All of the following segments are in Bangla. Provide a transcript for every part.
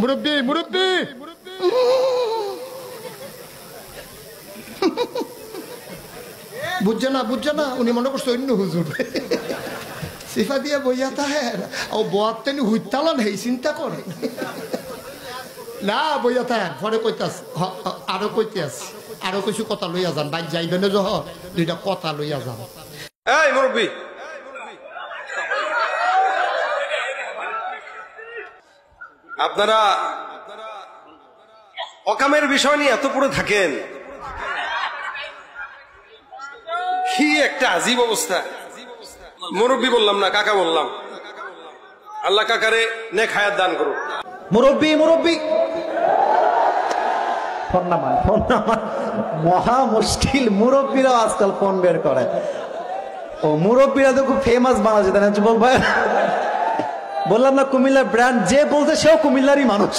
মুরব্বি মুরব্বি বুঝছে না উনি মনে করছে অন্য হুজুর সিফা দিয়ে বইয়া তাহে ও বোয়াতেনি হুইতালান হেই চিন্তা করে না বইয়া তাহে পরে কইতাস আরো কইতে আস আরো কিছু কথা লইয়া যান বাইক যাইবেন যহ দুইটা কথা লইয়া যান। এই মুরব্বি, আপনারা অকামের বিষয় নিয়ে এত পড়ে থাকেন, কি একটা আজীব অবস্থা। মুরব্বি বললাম না, কাকা বললাম। আল্লাহ কাকারে নেক হায়াত দান করুন। মুরব্বি মুরব্বি মহা মুশকিল, মুরব্বীরা আজকাল ফোন বের করে। ও মুরব্বীরা তো খুব ফেমাস বাংলাদেশে, তাই না যুবক ভাই? বললাম না কুমিল্লার ব্র্যান্ড, যে বলতে সেও কুমিল্লারই মানুষ।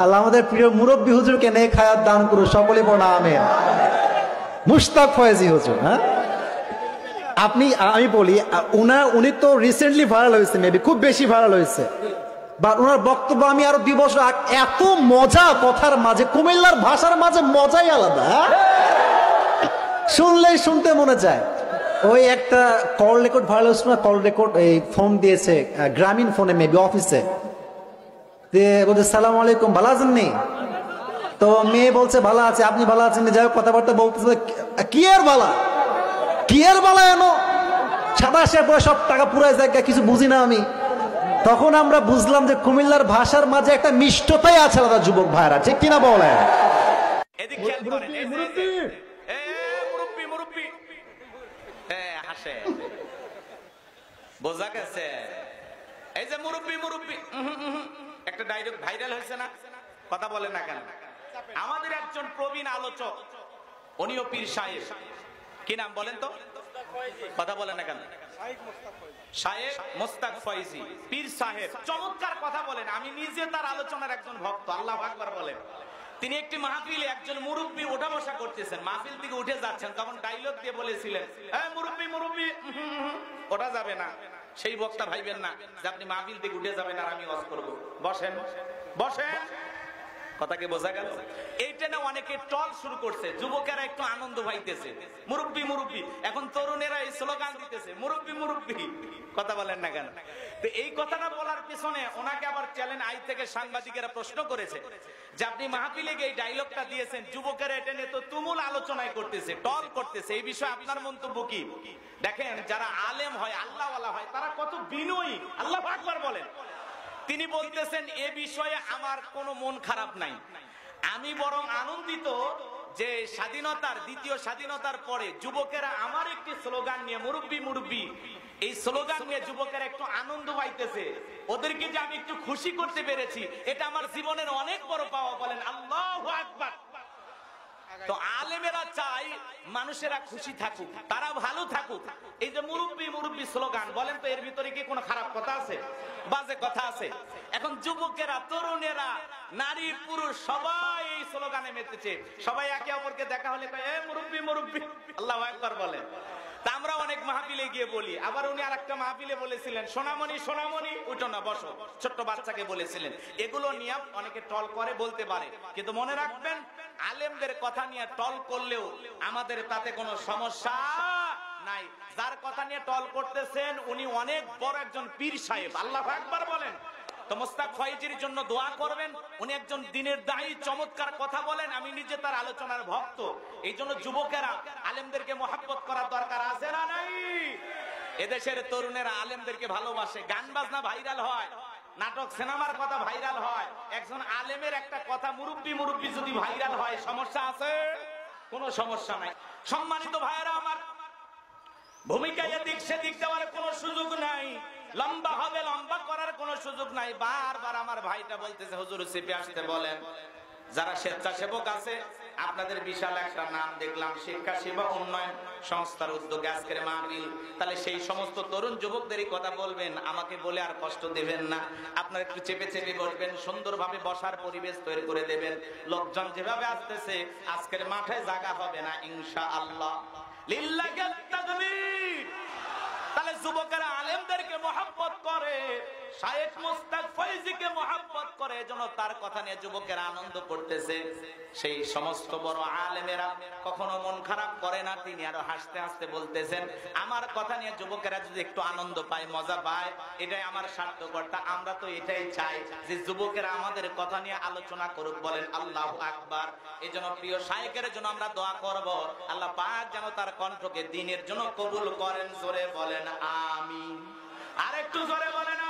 আল্লাহ আমাদের প্রিয় মুরব্বী হুজুরকে নেক হায়াত দান করুন, সকলে পড়া আমিন। মুশতাক ফয়েজি হুজুর, হ্যাঁ আমি বলি উনি তো রিসেন্টলি ভাইরাল হয়েছে, মেবি খুব বেশি ভাইরাল হয়েছে, বাট ওনার বক্তব্য আমি আরো 2 বছর এত মজা কথার মাঝে, কুমিল্লার ভাষার মাঝে মজাই আলাদা, শুনলেই শুনতে মনে চায়। ওই একটা কল রেকর্ড ভাইরাল হয়েছিল না, কল রেকর্ড এই ফোন দিয়েছে গ্রামীণ ফোনে, মেবি অফিসে, বলছে সালাম আলাইকুম, ভালো আছেন নি? তো মেয়ে বলছে ভালো আছে, আপনি ভালো আছেন? যাই হোক কথাবার্তা বলতেছে, কি আর বালা এনো সাদা শেষ পরে সব টাকা পুরাই জায়গা, কিছু বুঝি না আমি। তখন আমরা বুঝলাম যে কুমিল্লার ভাষার মাঝে একটা মিষ্টতাই আছে আলাদা, যুবক ভাইরা, ঠিক কিনা বলেন? বোঝা গেছে? এই যে মুরব্বি মুরব্বি একটা ডায়লগ ভাইরাল হয়েছে না, কথা বলে না কেন? আমাদের একজন প্রবীণ আলোচক, উনিও পীর সাহেব, কি নাম বলেন তো? কথা বলে না কেন? শায়েখ মোস্তাক ফয়েজি পীর সাহেব, চমৎকার কথা বলেন। আমি নিজে তার আলোচনার একজন ভক্ত, আল্লাহু আকবার বলেন। তিনি একটি মাহফিলে একজন মুরব্বি ওঠা বসা করতেছেন, মাহফিল থেকে উঠে যাচ্ছেন, তখন ডায়লগ দিয়ে বলেছিলেন, মুরব্বি মুরব্বি ওঠা যাবে না। সেই বক্তা ভাইবেন না যে আপনি মাহফিল থেকে উঠে যাবেন আর আমি ওয়াজ করব, বসেন বসেন। কথাকে বোঝা গেল? এইটা না অনেকে টল শুরু করছে, যুবকেরা একটু আনন্দ পাইতেছে, মুরব্বি মুরব্বি। এখন তরুণেরা এই স্লোগান দিতেছে, মুরব্বি মুরব্বি। কথা বলেন না কেন? তো এই কথাটা বলার পিছনে ওনাকে আবার চ্যানেল আই থেকে সাংবাদিকেরা প্রশ্ন করেছে যে আপনি মাহফিলে গিয়ে এই ডায়লগটা দিয়েছেন, যুবকেরা এটা নিয়ে তো তুমুল আলোচনায় করতেছে, টল করতেছে, এই বিষয়ে আপনার মন্তব্য কি? দেখেন, যারা আলেম হয়, আল্লাহওয়ালা হয়, তারা কত বিনয়ী, আল্লাহু আকবার বলেন। তিনি বলতেছেন এ বিষয়ে আমার কোনো মন খারাপ নাই, আমি বরং আনন্দিত যে স্বাধীনতার, দ্বিতীয় স্বাধীনতার পরে যুবকেরা আমার একটি স্লোগান নিয়ে, মুরব্বি মুরব্বি, এই স্লোগান নিয়ে যুবকেরা একটু আনন্দ পাইতেছে, ওদেরকে যে আমি একটু খুশি করতে পেরেছি, এটা আমার জীবনের অনেক বড় পাওয়া। বলেন আল্লাহু আকবার। তো আলেমেরা চাই মানুষেরা খুশি থাকুক, তারা ভালো থাকুক। এই যে মুরব্বি মুরব্বি স্লোগান, বলেন তো এর ভিতরে কি কোনো খারাপ কথা আছে, বাজে কথা আছে? এখন যুবকেরা, তরুণেরা, নারী পুরুষ সবাই এই স্লোগানে মেতেছে, সবাই একে অপরকে দেখা হলে কয় এ মুরব্বি মুরব্বি, আল্লাহু আকবার বলেন। তা আমরা অনেক মাহফিলে গিয়ে বলি। আবার উনি আরেকটা মাহফিলে বলেছিলেন, সোনামণি সোনামণি উঠো না বসো, ছোট্ট বাচ্চাকে বলেছিলেন। এগুলো নিয়ে অনেকে টল করে, বলতে পারে, কিন্তু মনে রাখবেন আলেমদের কথা নিয়ে টল করলেও আমাদের তাতে কোনো সমস্যা নাই। যার কথা নিয়ে টল করতেছেন উনি অনেক বড় একজন পীর সাহেব, আল্লাহু আকবার বলেন। তো মোস্তাক ফয়েজির জন্য দোয়া করবেন, উনি একজন দ্বীনের দায়ী, চমৎকার কথা বলেন, আমি নিজে তার আলোচনার ভক্ত। এই জন্য যুবকেরা আলেমদেরকে মহব্বত করার দরকার আছে না নাই? এদেশের তরুণেরা আলেমদেরকে ভালোবাসে, গান বাজনা ভাইরাল হয়, নাটক সিনেমার কথা ভাইরাল হয়, একজন আলেমের একটা কথা মুরব্বি মুরব্বি যদি ভাইরাল হয়, সমস্যা আছে? কোনো সমস্যা নাই। সম্মানিত ভাইয়েরা আমার, ভূমিকা এদিক সেদিক দেওয়ার কোনো সুযোগ নাই, লম্বা হবে লম্বা করার কোনো সুযোগ নাই। বারবার আমার ভাইটা বলতেছে হুজুর চেপে আসতে বলেন। যারা স্বেচ্ছাসেবক আছে, আপনাদের বিশাল একটা নাম দেখলাম, শিক্ষা সেবা উন্নয়ন সংস্থার উদ্যোগে আজকের মাহফিল। তাহলে সেই সমস্ত তরুণ যুবকদেরই কথা বলবেন, আমাকে বলে আর কষ্ট দেবেন না। আপনারা একটু চেপে চেপে বসবেন, সুন্দরভাবে বসার পরিবেশ তৈরি করে দেবেন। লোকজন যেভাবে আসতেছে, আজকের মাঠে জায়গা হবে না ইনশাআল্লাহ। লিল্লাহি তাকবীর। তাহলে যুবকেরা আলেমদেরকে মহব্বত করে, শায়েখ মোস্তাক ফয়েজিকে মহব্বত করে, এজন্য তার কথা নিয়ে যুবকেরা আনন্দ করতেছে। সেই সমস্ত বড় আলেমেরা কখনো মন খারাপ করে না, তিনি আরো হাসতে হাসতে বলতেছেন, আমার কথা নিয়ে যুবকেরা যদি একটু আনন্দ পায়, মজা পায়, এটাই আমার সার্থকতা। আমরা তো এটাই চাই যে যুবকেরা আমাদের কথা নিয়ে আলোচনা করুক। বলেন আল্লাহু আকবার। এজন্য প্রিয় শাইখের জন্য আমরা দোয়া করব, আল্লাহ পাক যেন তার কণ্ঠকে দ্বীনের জন্য কবুল করেন। জোরে বলেন আমিন। আর একটু জোরে বলেন